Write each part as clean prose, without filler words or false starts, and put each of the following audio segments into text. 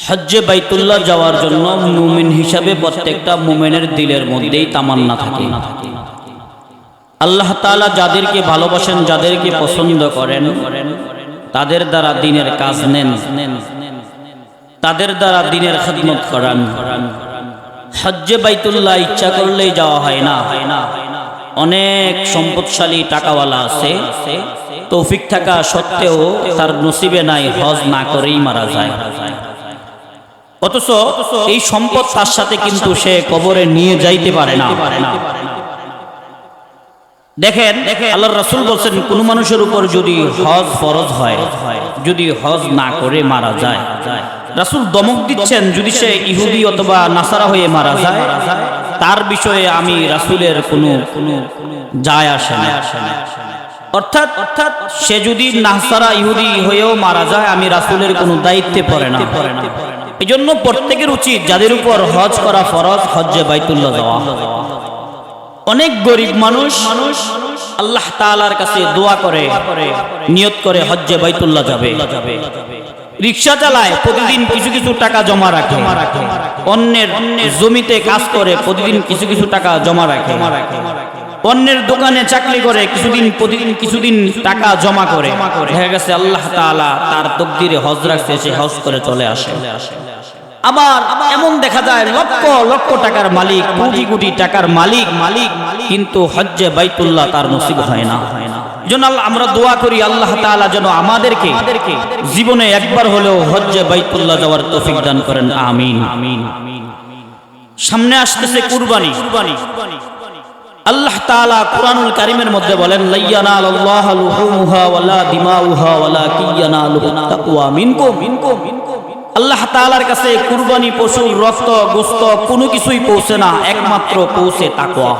হজ্জে বাইতুল্লাহ যাওয়ার জন্য মুমিন হিসাবে প্রত্যেকটা মুমিনের দিলের মধ্যেই তামান্না থাকে। আল্লাহ তাআলা যাদেরকে ভালোবাসেন, যাদেরকে পছন্দ করেন, তাদের দ্বারা দ্বীনের কাজ নেন, তাদের দ্বারা দ্বীনের খিদমত করান। হজ্জে বাইতুল্লাহ ইচ্ছা করলেই যাওয়া হয় না। অনেক সম্পদশালী টাকাওয়ালা আছে, তৌফিক থাকা সত্ত্বেও তার নসিবে নাই, হজ না করেই মারা যায়। অথচ এই সম্পদ তার সাথে কিন্তু সে কবরে নিয়ে যাইতে পারে না। দেখেন, আল্লাহর রাসূল বলেন, কোন মানুষের উপর যদি হজ ফরজ হয়, যদি হজ না করে মারা যায়, রাসূল দমক দিচ্ছেন, যদি সে ইহুদি অথবা নাসারা হয়ে মারা যায়, তার বিষয়ে আমি রাসূলের কোনো যায় আসে না। অর্থাৎ সে যদি নাসারা ইহুদি হয়েও মারা যায়, আমি রাসূলের কোনো দায়িত্বে পড়ে না। এই জন্য প্রত্যেকের উচিত, যাদের উপর হজ করা ফরজ, হজ্জে বাইতুল্লাহ যাওয়া। অনেক গরিব মানুষ আল্লাহ তাআলার কাছে দোয়া করে, নিয়ত করে হজ্জে বাইতুল্লাহ যাবে। রিকশা চালায়, প্রতিদিন কিছু কিছু টাকা জমা রাখে। অন্যের জমিতে কাজ করে, প্রতিদিন কিছু কিছু টাকা জমা রাখে। অন্যের দোকানে চাকরি করে, প্রতিদিন কিছুদিন টাকা জমা করে। দেখা গেছে আল্লাহ তাআলা তার তকদিরে হজ রাখছে, সে হজ করে চলে আসে। আবার এমন দেখা যায় লক্ষ লক্ষ টাকার মালিক, কোটি কোটি টাকার মালিক, কিন্তু হজ্জে বাইতুল্লাহ তার নসিব হয় না। জন্য আমরা দোয়া করি, আল্লাহ তাআলা যেন আমাদেরকে জীবনে একবার হলেও হজ্জে বাইতুল্লাহ যাওয়ার তৌফিক দান করেন, আমিন। সামনে আসতেছে কুরবানি। আল্লাহ তাআলা কুরআনুল কারীমের মধ্যে বলেন, লা ইয়ানালুল্লাহু লুহুমুহা ওয়ালা দিমাউহা ওয়ালাকিন ইয়ানালুহুত তাকওয়া মিনকুম। আল্লাহ তাআলার কাছে কুরবানি পশুর রক্ত, গোশত কোনো কিছুই পৌঁছে না, একমাত্র পৌঁছে তাকওয়া।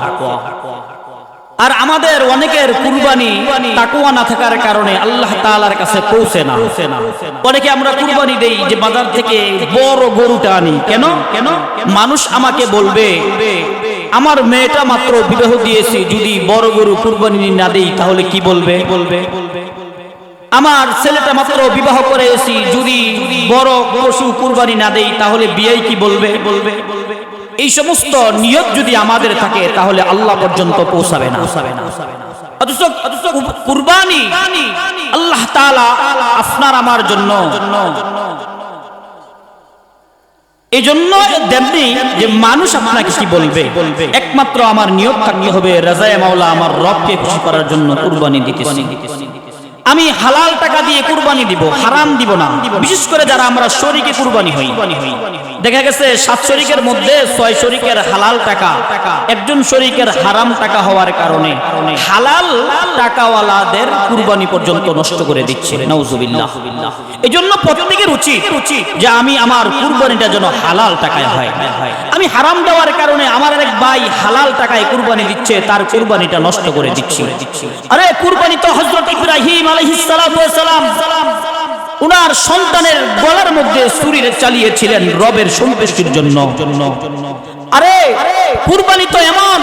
আর আমাদের অনেকের কুরবানি তাকওয়া না থাকার কারণে আল্লাহ তাআলার কাছে পৌঁছে না। অনেকে আমরা কুরবানি দেই যে বাজার থেকে বড় গরুটা আনি। কেন? মানুষ আমাকে বলবে, আমার মেয়েটা মাত্র বিবাহ দিয়েছি, যদি বড় গরু কুরবানি না দেই তাহলে কি বলবে? আমার ছেলেটা মাত্র বিবাহ করেছি, যদি বড় পশু কুরবানি না দেই তাহলে বিয়ে কি বলবে? এই সমস্ত নিয়ত যদি আমাদের থাকে তাহলে আল্লাহ পর্যন্ত পৌঁছাবে না। অথচ কুরবানি আল্লাহ তাআলা আপনার আমার জন্য এই জন্য দেননি যে মানুষ আপনাকে কি বলবে। একমাত্র আমার নিয়ত থাকতে হবে, রাজায়ে মাওলা আমার রবকে খুশি করার জন্য কুরবানি দিতেছি। আমি হালাল টাকা দিয়ে কুরবানি দিব, হারাম দিব না। বিশেষ করে যারা আমরা শরীকে কুরবানি হই, দেখা গেছে 7 শরীকের মধ্যে 6 শরীকের হালাল টাকা, একজন শরীকের হারাম টাকা হওয়ার কারণে হালাল টাকাওয়ালাদের কুরবানি পর্যন্ত নষ্ট করে দিচ্ছে, নাউজুবিল্লাহ। এজন্য প্রত্যেকের উচিত যে আমি আমার কুরবানিটা যেন হালাল টাকায় হয়। আমি হারাম দেওয়ার কারণে আমার এক ভাই হালাল টাকায় কুরবানি দিচ্ছে, তার কুরবানিটা নষ্ট করে দিচ্ছে। আরে কুরবানি তো হযরত ইব্রাহিম আলাইহিস সালাতু ওয়াস সালাম উনার সন্তানের গলার মধ্যে ছুরি চালিয়েছিলেন রবের সন্তুষ্টির জন্য। আরে কুরবানি তো এমন,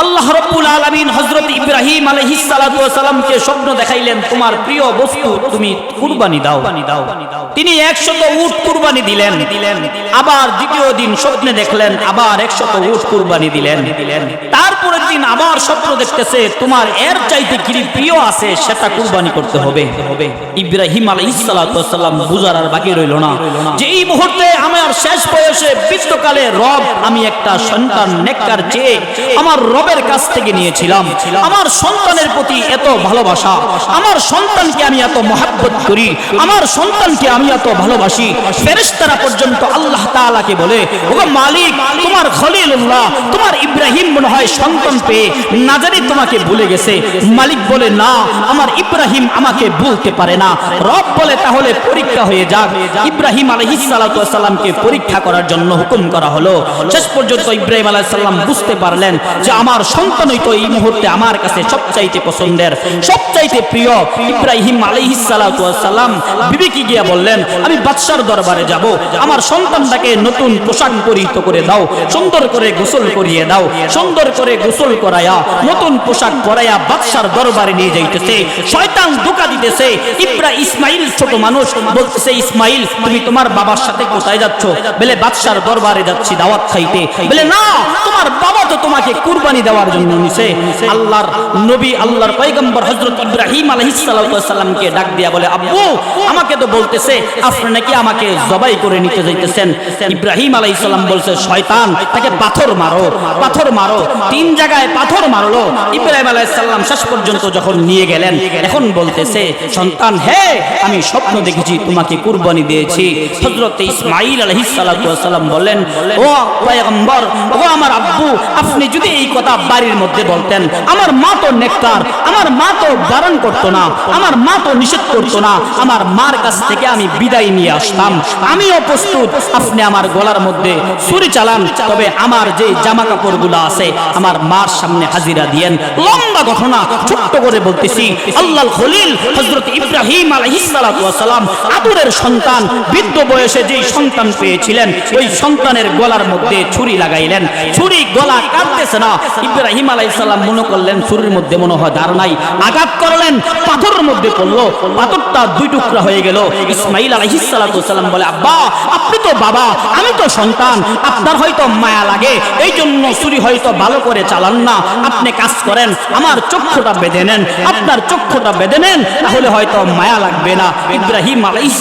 আল্লাহ রাব্বুল আলামিন হযরত ইব্রাহিম আলাইহিস সালাতু ওয়াস সালামকে স্বপ্ন দেখাইলেন, তোমার প্রিয় বস্তু তুমি কুরবানি দাও। তিনি 100 উট কুরবানি দিলেন। আবার দ্বিতীয় দিন স্বপ্নে দেখলেন, আবার 100 উট কুরবানি দিলেন। তারপরের দিন আবার স্বপ্ন দেখতেছে, তোমার এর চাইতে কি প্রিয় আছে সেটা কুরবানি করতে হবে। ইব্রাহিম আলাইহিস সালাতু ওয়াস সালাম বুঝার আর বাকি রইল না যে এই মুহূর্তে আমার শেষ বয়সে বৃদ্ধকালে রব, আমি একটা সন্তান নেককার চেয়ে আমার রবের কাছ থেকে নিয়েছিলাম। আমার সন্তানের প্রতি এত ভালোবাসা, আমার সন্তানকে আমি এত মহব্বত করি, আমার সন্তানকে আমি এত ভালোবাসি। ফেরেশতারা পর্যন্ত আল্লাহ তাআলাকে বলে, ওগো মালিক, তোমার খলিলুল্লাহ, তোমার ইব্রাহিম মনে হয় সন্তান পেয়ে না জানি তোমাকে ভুলে গেছে। মালিক বলে, না, আমার ইব্রাহিম আমাকে ভুলতে পারে না। রব বলে, তাহলে পরীক্ষা হয়ে যাক। ইব্রাহিম আলাইহিস সালাতু ওয়াস সালামকে পরীক্ষা করার জন্য হুকুম করা হলো। শেষ পর্যন্ত ইব্রাহিম আলাইহিস সালাম বুঝতে পারলেন যে আমার আমার সন্তানই তো এই মুহূর্তে আমার কাছে সবচাইতে পছন্দের, সবচাইতে প্রিয়। ইব্রাহিম আলাইহিস সালাতু ওয়াস সালাম বিবিকে গিয়া বললেন, আমি বাদশার দরবারে যাব, আমার সন্তানটাকে নতুন পোশাক পরিহিত করে দাও, সুন্দর করে গোসল করিয়ে দাও। সুন্দর করে গোসল করায়া নতুন পোশাক পরাইয়া বাদশার দরবারে নিয়ে যাইতেছে। শয়তান ধোঁকা দিতেছে। ইসমাইল ছোট মানুষ, বলতেছে, ইসমাইল তুমি তোমার বাবার সাথে কোথায় যাচ্ছ? বলে বাদশার দরবারে যাচ্ছি দাওয়াত খাইতে। বলে না, তোমার বাবা তো তোমাকে কুরবানি দেওয়ার জন্য নিছে। আল্লাহর নবী, আল্লাহর পয়গম্বর হযরত ইব্রাহিম আলাইহিস সালামকে ডাক দিয়া বলে, আব্বু আমাকে তো বলতেছে আপনি নাকি আমাকে জবাই করে নিতে যাইতেছেন। ইব্রাহিম আলাইহিস সালাম বলছে, শয়তান, তাকে পাথর মারো, পাথর মারো। 3 জায়গায় পাথর মারলো। ইব্রাহিম আলাইহিস সালাম শেষ পর্যন্ত যখন নিয়ে গেলেন, এখন বলতেছে, সন্তান হে, আমি স্বপ্ন দেখেছি তোমাকে কুরবানি দিয়েছি। হযরত ইসমাঈল আলাইহিস সালাম বললেন, ও পয়গম্বর, ও আমার আব্বু, আপনি যদি এই কথা বাড়ির মধ্যে বলতেন, আমার মা তো নেককার, আমার মা তো বারণ করতো না, আমার মা তো নিষেধ করতো না, আমার মার কাছ থেকে আমি বিদায় নিয়ে আসতাম। আমিও প্রস্তুত, আপনি আমার গলার মধ্যে ছুরি চালান, তবে আমার যে জামা কাপড়গুলো আছে আমার মার সামনে হাজিরা দিয়েন। লম্বা ঘটনা ছোট্ট করে বলতেছি। আল্লাহর খলিল হযরত ইব্রাহিম আলাইহিস সালাম আদরের সন্তান, বৃদ্ধ বয়সে যেই সন্তান পেয়েছিলেন, ওই সন্তানের গলার মধ্যে ছুরি লাগাইলেন। ছুরি গলা কাটতেছে না। ইব্রাহিম আলাইহিস সালাম মনে করলেন ছুরির মধ্যে মনে হয় ধার নাই, আঘাত করলেন, পাথরের মধ্যে পড়লো, পাথরটা 2 টুকরা হয়ে গেল। ইসমাঈল আলাইহিস সালাম বলে, আব্বা আপনি তো বাবা, আমি তো সন্তান, আপনার হয়তো মায়া লাগে, এই জন্য ছুরি হয়তো ভালো করে চালান না। আপনি কাজ করেন, আমার চক্ষুটা বেঁধে নেন, আপনার চক্ষুটা বেঁধে নেন, তাহলে হয়তো মায়া লাগবে না। ইব্রাহিম আলাইহিস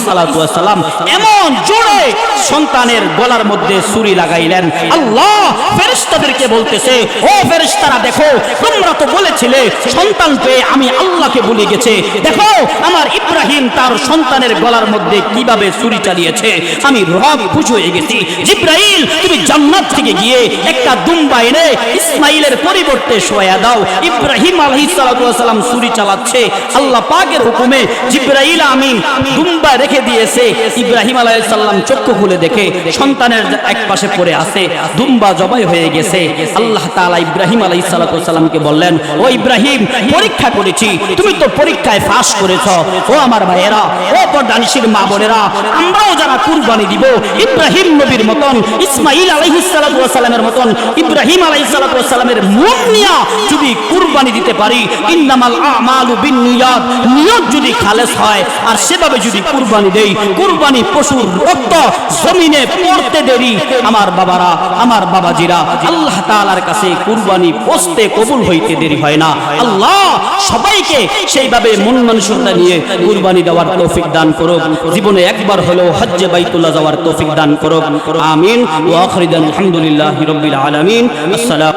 সালাম এমন জোরে সন্তানের গলার মধ্যে ছুরি লাগাইলেন। আল্লাহ ফেরেশতাদেরকে বলতেছে, ও ফেরেশতারা, দেখো তোমরা তো বলেছিলে সন্তান পেয়ে আমি আল্লাহকে ভুলে গেছে, দেখো আমার ইব্রাহিম তার সন্তানের গলার মধ্যে কিভাবে ছুরি চালিয়েছে, আমি রব খুশি হয়ে গেছি। জিবরাইল, তুমি জান্নাত থেকে গিয়ে একটা দুম্বা এনে ইসমাইলের পরিবর্তে শোয়া দাও। ইব্রাহিম আলাইহিস সালাম ছুরি চালাচ্ছে, আল্লাহ পাকের হুকুমে জিবরাইল আমিন দুম্বা রেখে দিয়েছে। ইব্রাহিম আলাইহিস সালাম চক্ষু খুলে দেখে সন্তানের এক পাশে পড়ে আছে, দুম্বা জবাই হয়ে গেছে। আল্লাহ তাআলা ইব্রাহিম আলাইহিস সালামকে বললেন, ও ইব্রাহিম, পরীক্ষা করেছি, তুমি তো পরীক্ষায় পাস করেছ। ও আমার ভাইয়েরা, ও পর্দানিশীর মা বোনেরা, আমরাও যারা কুরবানি দিব ইব্রাহিম নবীর মতন, ইসমাঈল আলাইহিস সালামের মতন, ইব্রাহিম আলাইহিস সালামের মন নিয়া যদি কুরবানি দিতে পারি, ইন্নামাল আমালু বিন্নিয়াত, নিয়ত যদি খালেস হয় আর সেভাবে যদি কুরবানি দেই, কুরবানি পশুর রক্ত জমিনে পড়তে দেরি, আমার বাবারা, আমার বাবাজিরা, আল্লাহ তাআলার কাছে কুরবানি পৌঁছতে কবুল হইতে দেরি হয় না। আল্লাহ সবাইকে সেইভাবে মন মানসিকতা নিয়ে কুরবানি দেওয়ার তৌফিক দান করুক। জীবনে একবার হলেও হজ্জে বাইতুল্লাহ যাওয়ার তৌফিক দান করুক। আমিন। ওয়া আখিরু দাওয়ানা আলহামদুলিল্লাহি রাব্বিল আলামিন। আসসালামু